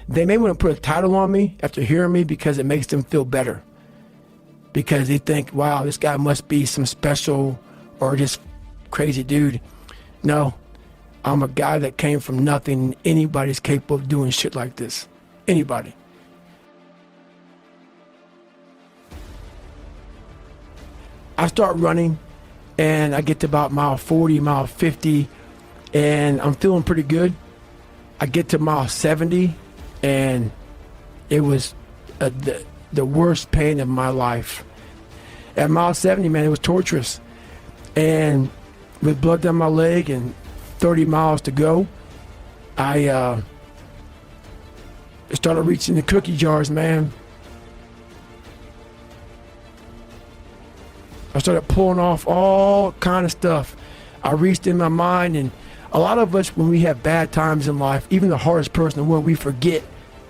They may want to put a title on me after hearing me because it makes them feel better. Because they think, wow, this guy must be some special or just crazy dude. No, I'm a guy that came from nothing. Anybody's capable of doing shit like this. Anybody. I start running and I get to about mile 40, mile 50, and I'm feeling pretty good. I get to mile 70 and it was the worst pain of my life. At mile 70, man, it was torturous. And with blood down my leg and 30 miles to go, I started reaching the cookie jars, man. I started pulling off all kind of stuff. I reached in my mind, and a lot of us, when we have bad times in life, even the hardest person in the world, we forget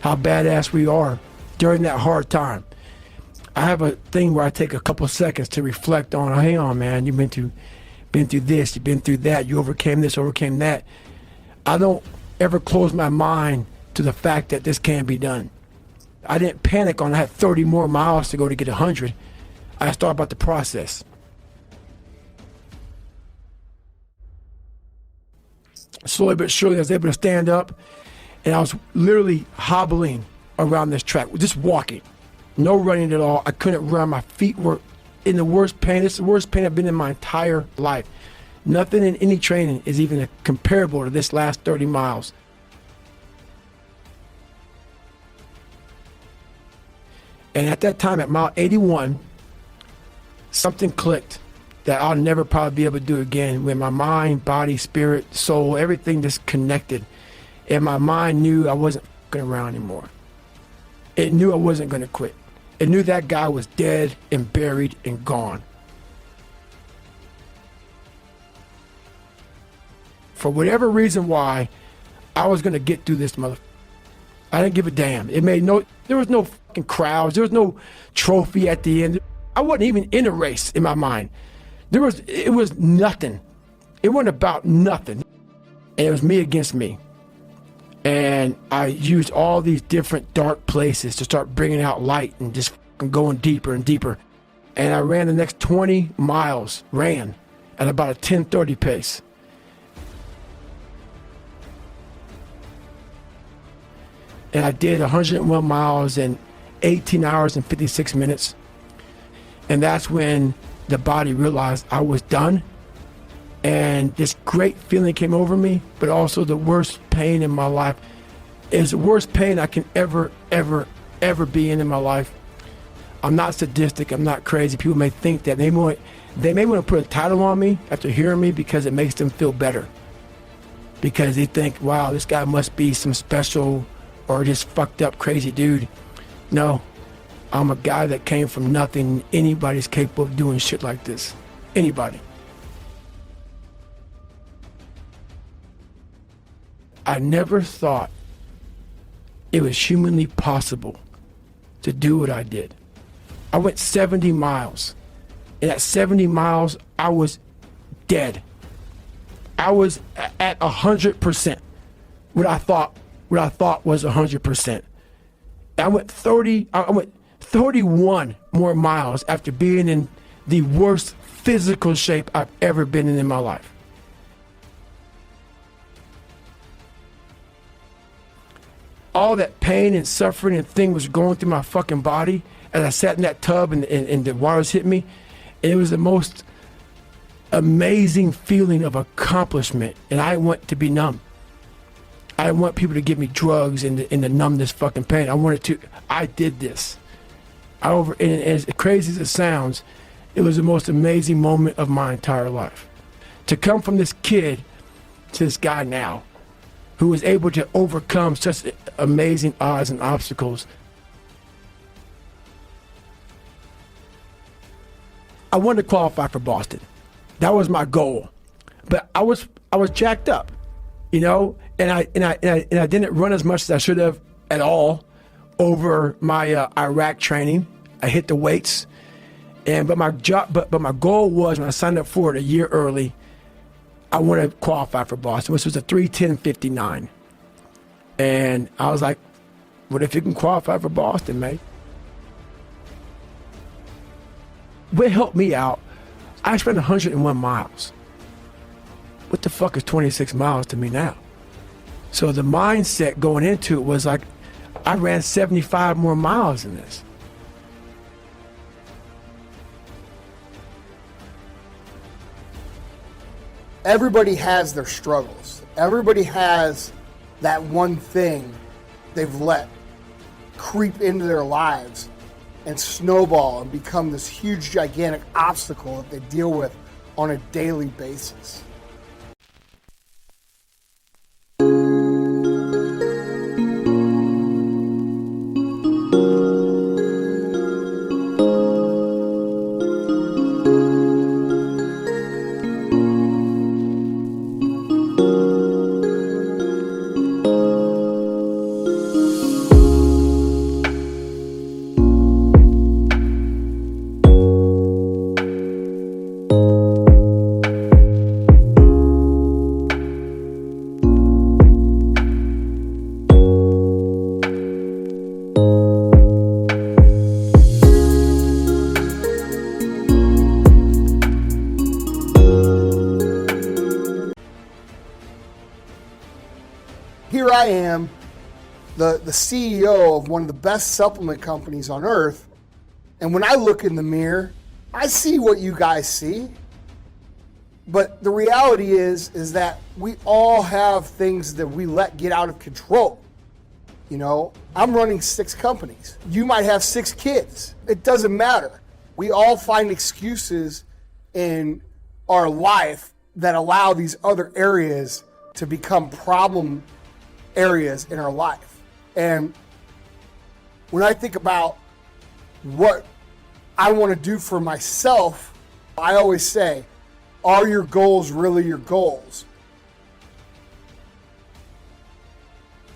how badass we are during that hard time. I have a thing where I take a couple seconds to reflect on, hang on, man, you've been through this, you've been through that, you overcame this, overcame that. I don't ever close my mind to the fact that this can be done. I didn't panic on I had 30 more miles to go to get 100. I started about the process. Slowly but surely, I was able to stand up, and I was literally hobbling around this track, just walking, no running at all. I couldn't run. My feet were in the worst pain. It's the worst pain I've been in my entire life. Nothing in any training is even comparable to this last 30 miles. And at that time, at mile 81, something clicked that I'll never probably be able to do again, when my mind, body, spirit, soul, everything just connected. And my mind knew I wasn't fucking around anymore. It knew I wasn't going to quit. It knew that guy was dead and buried and gone. For whatever reason why, I was going to get through this motherfucker. I didn't give a damn. There was no fucking crowds. There was no trophy at the end. I wasn't even in a race in my mind. It was nothing. It wasn't about nothing. And it was me against me. And I used all these different dark places to start bringing out light and just going deeper and deeper. And I ran the next 20 miles, at about a 10:30 pace. And I did 101 miles in 18 hours and 56 minutes. And that's when the body realized I was done. And this great feeling came over me, but also the worst pain in my life. It's the worst pain I can ever be in my life. I'm not sadistic, I'm not crazy. People may think that. They may want to put a title on me after hearing me because it makes them feel better. Because they think, wow, this guy must be some special or just fucked up crazy dude. No, I'm a guy that came from nothing. Anybody's capable of doing shit like this. Anybody. I never thought it was humanly possible to do what I did. I went 70 miles. And at 70 miles, I was dead. I was at 100%. What I thought was 100%. I went 31 more miles after being in the worst physical shape I've ever been in my life. All that pain and suffering and thing was going through my fucking body as I sat in that tub and the waters hit me. It was the most amazing feeling of accomplishment, and I want to be numb. I didn't want people to give me drugs and to numb this fucking pain. I did this. And as crazy as it sounds, it was the most amazing moment of my entire life. To come from this kid to this guy now, who was able to overcome such amazing odds and obstacles. I wanted to qualify for Boston. That was my goal. But I was jacked up, you know, and I didn't run as much as I should have at all over my Iraq training. I hit the weights, but my goal was, when I signed up for it a year early, I wanted to qualify for Boston, which was a 3:10:59. And I was like, What if you can qualify for Boston, man? What helped me out, I spent 101 miles. What the fuck is 26 miles to me now? So the mindset going into it was like, I ran 75 more miles than this. Everybody has their struggles. Everybody has that one thing they've let creep into their lives and snowball and become this huge, gigantic obstacle that they deal with on a daily basis. Here I am, the CEO of one of the best supplement companies on earth, and when I look in the mirror, I see what you guys see. But the reality is that we all have things that we let get out of control. You know, I'm running 6 companies. You might have 6 kids. It doesn't matter. We all find excuses in our life that allow these other areas to become problem areas in our life. And when I think about what I want to do for myself, I always say, are your goals really your goals?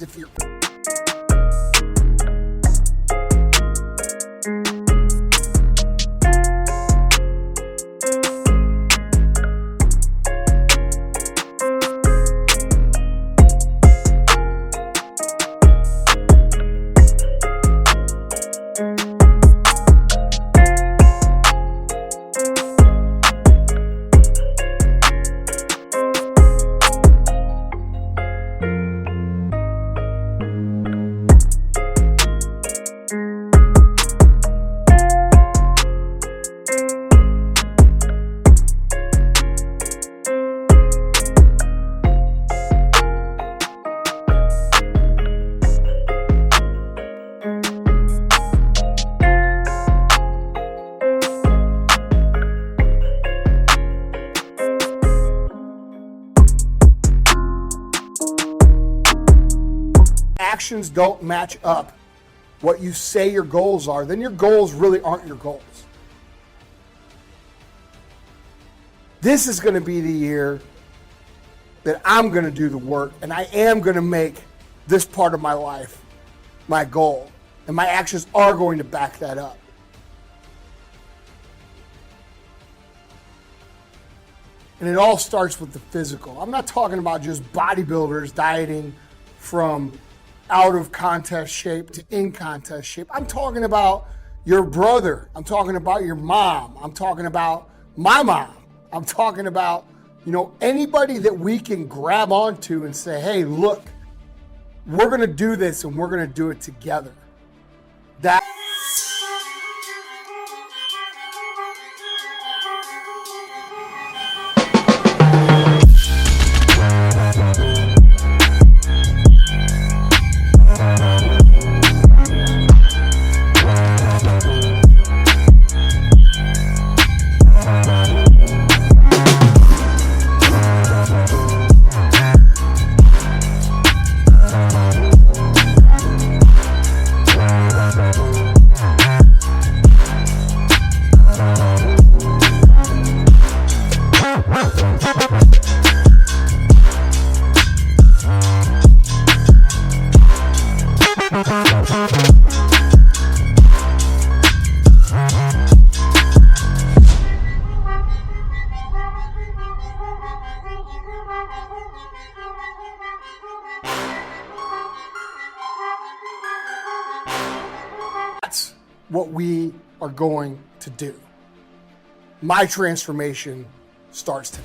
If you're actions don't match up what you say your goals are, then your goals really aren't your goals. This is going to be the year that I'm going to do the work, and I am going to make this part of my life my goal, and my actions are going to back that up. And it all starts with the physical. I'm not talking about just bodybuilders dieting from out of contest shape to in contest shape. I'm talking about your brother. I'm talking about your mom. I'm talking about my mom. I'm talking about, anybody that we can grab onto and say, hey, look, we're going to do this and we're going to do it together. That what we are going to do. My transformation starts today.